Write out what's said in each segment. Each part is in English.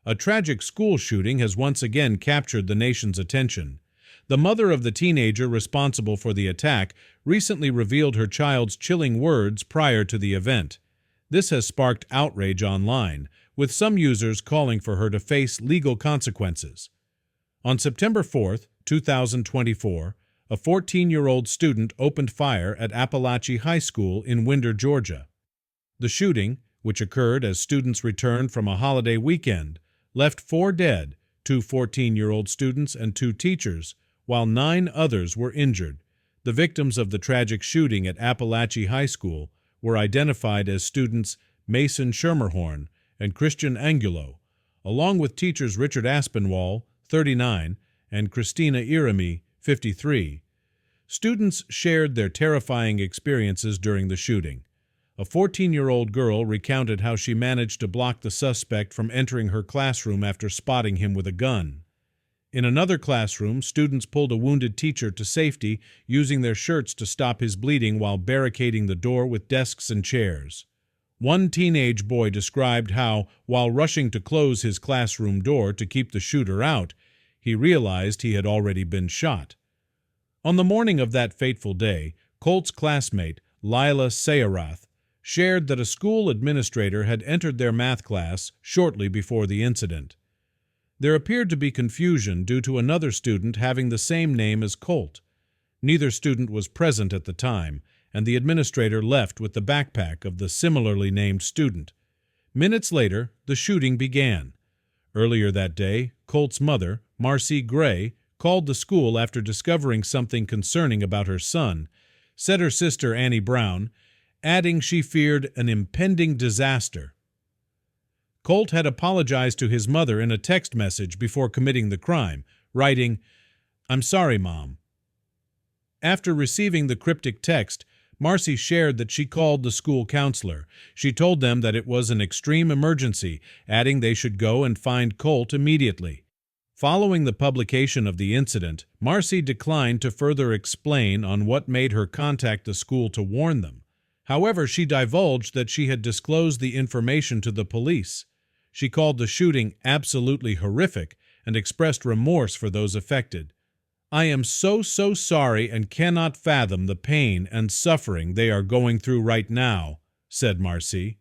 A tragic school shooting has once again captured the nation's attention. The mother of the teenager responsible for the attack recently revealed her child's chilling words prior to the event. This has sparked outrage online, with some users calling for her to face legal consequences. On September 4, 2024, a 14-year-old student opened fire at Apalachee High School in Winder, Georgia. The shooting, which occurred as students returned from a holiday weekend, left 4 dead, 2 14-year-old students and 2 teachers, while 9 others were injured. The victims of the tragic shooting at Apalachee High School were identified as students Mason Schermerhorn and Christian Angulo, along with teachers Richard Aspinwall, 39, and Christina Irimie, 53. Students shared their terrifying experiences during the shooting. A 14-year-old girl recounted how she managed to block the suspect from entering her classroom after spotting him with a gun. In another classroom, students pulled a wounded teacher to safety using their shirts to stop his bleeding while barricading the door with desks and chairs. One teenage boy described how, while rushing to close his classroom door to keep the shooter out, he realized he had already been shot. On the morning of that fateful day, Colt's classmate, Lila Sayarath, shared that a school administrator had entered their math class shortly before the incident. There appeared to be confusion due to another student having the same name as Colt. Neither student was present at the time, and the administrator left with the backpack of the similarly named student. Minutes later, the shooting began. Earlier that day, Colt's mother, Marcy Gray, called the school after discovering something concerning about her son, said her sister Annie Brown, adding she feared an impending disaster. Colt had apologized to his mother in a text message before committing the crime, writing, "I'm sorry, Mom." After receiving the cryptic text, Marcy shared that she called the school counselor. She told them that it was an extreme emergency, adding they should go and find Colt immediately. Following the publication of the incident, Marcy declined to further explain on what made her contact the school to warn them. However, she divulged that she had disclosed the information to the police. She called the shooting absolutely horrific and expressed remorse for those affected. "I am so sorry and cannot fathom the pain and suffering they are going through right now," said Marcy.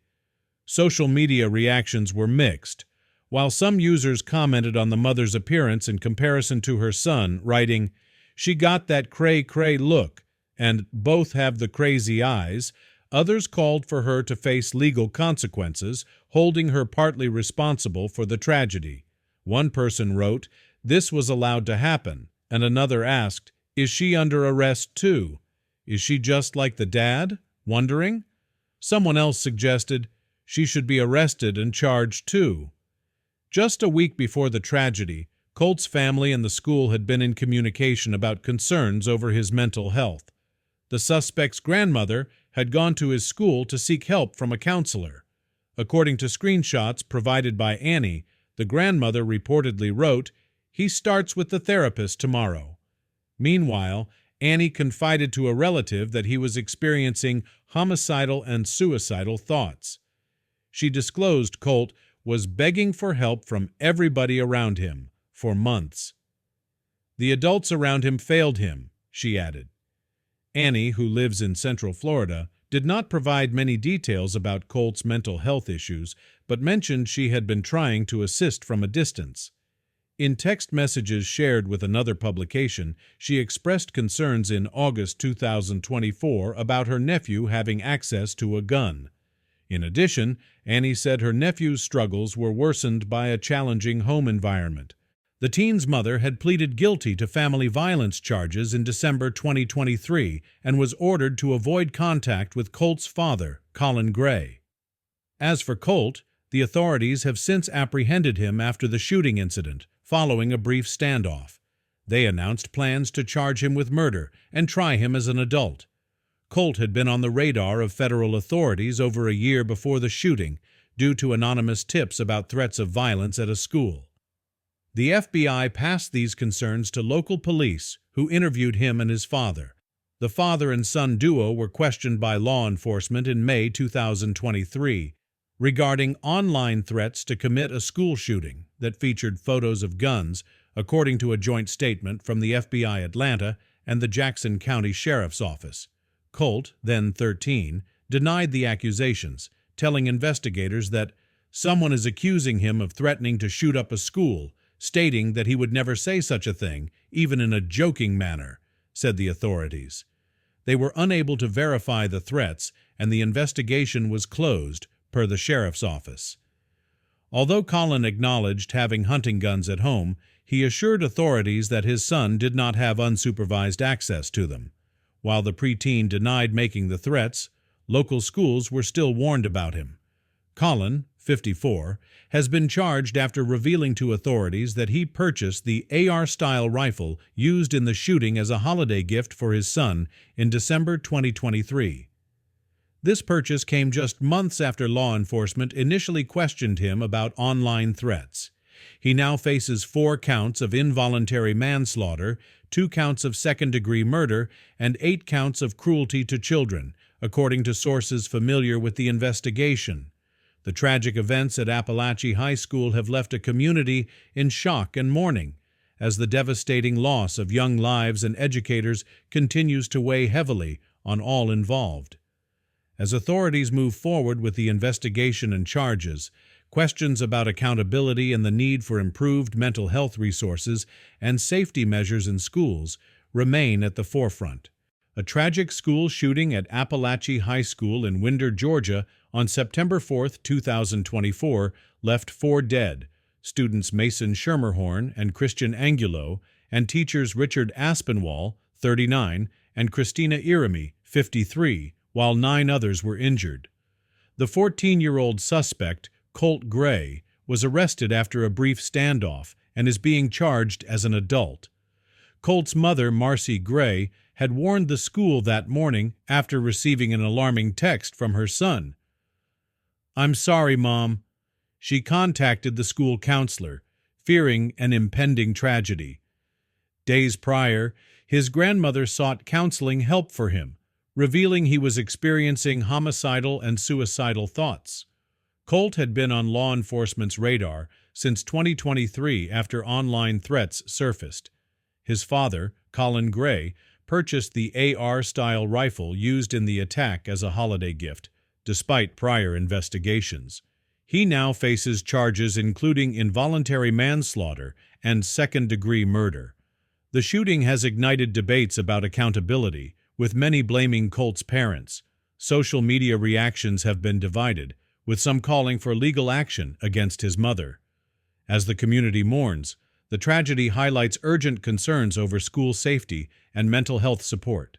Social media reactions were mixed. While some users commented on the mother's appearance in comparison to her son, writing, "She got that cray-cray look," and "both have the crazy eyes," others called for her to face legal consequences, holding her partly responsible for the tragedy. One person wrote, "This was allowed to happen," and another asked, "Is she under arrest too? Is she just like the dad? Wondering?" Someone else suggested, "She should be arrested and charged too." Just a week before the tragedy, Colt's family and the school had been in communication about concerns over his mental health. The suspect's grandmother had gone to his school to seek help from a counselor. According to screenshots provided by Annie, the grandmother reportedly wrote, "He starts with the therapist tomorrow." Meanwhile, Annie confided to a relative that he was experiencing homicidal and suicidal thoughts. She disclosed Colt was begging for help from everybody around him for months. "The adults around him failed him," she added. Annie, who lives in Central Florida, did not provide many details about Colt's mental health issues, but mentioned she had been trying to assist from a distance. In text messages shared with another publication, she expressed concerns in August 2024 about her nephew having access to a gun. In addition, Annie said her nephew's struggles were worsened by a challenging home environment. The teen's mother had pleaded guilty to family violence charges in December 2023 and was ordered to avoid contact with Colt's father, Colt Gray. As for Colt, the authorities have since apprehended him after the shooting incident, following a brief standoff. They announced plans to charge him with murder and try him as an adult. Colt had been on the radar of federal authorities over a year before the shooting due to anonymous tips about threats of violence at a school. The FBI passed these concerns to local police, who interviewed him and his father. The father and son duo were questioned by law enforcement in May 2023 regarding online threats to commit a school shooting. that featured photos of guns, according to a joint statement from the FBI Atlanta and the Jackson County Sheriff's Office. Colt, then 13, denied the accusations, telling investigators that someone is accusing him of threatening to shoot up a school, stating that he would never say such a thing, even in a joking manner, said the authorities. They were unable to verify the threats, and the investigation was closed, per the sheriff's office. Although Colin acknowledged having hunting guns at home, he assured authorities that his son did not have unsupervised access to them. While the preteen denied making the threats, local schools were still warned about him. Colin, 54, has been charged after revealing to authorities that he purchased the AR-style rifle used in the shooting as a holiday gift for his son in December 2023. This purchase came just months after law enforcement initially questioned him about online threats. He now faces 4 counts of involuntary manslaughter, 2 counts of second-degree murder, and 8 counts of cruelty to children, according to sources familiar with the investigation. The tragic events at Apalachee High School have left a community in shock and mourning, as the devastating loss of young lives and educators continues to weigh heavily on all involved. As authorities move forward with the investigation and charges, questions about accountability and the need for improved mental health resources and safety measures in schools remain at the forefront. A tragic school shooting at Apalachee High School in Winder, Georgia, on September 4, 2024, left 4 dead, students Mason Schermerhorn and Christian Angulo, and teachers Richard Aspinwall, 39, and Christina Irimie, 53, while 9 others were injured. The 14-year-old suspect, Colt Gray, was arrested after a brief standoff and is being charged as an adult. Colt's mother, Marcy Gray, had warned the school that morning after receiving an alarming text from her son. "I'm sorry, Mom." She contacted the school counselor, fearing an impending tragedy. Days prior, his grandmother sought counseling help for him, revealing he was experiencing homicidal and suicidal thoughts. Colt had been on law enforcement's radar since 2023 after online threats surfaced. His father, Colin Gray, purchased the AR-style rifle used in the attack as a holiday gift, despite prior investigations. He now faces charges including involuntary manslaughter and second-degree murder. The shooting has ignited debates about accountability, with many blaming Colt's parents. Social media reactions have been divided, with some calling for legal action against his mother. As the community mourns, the tragedy highlights urgent concerns over school safety and mental health support.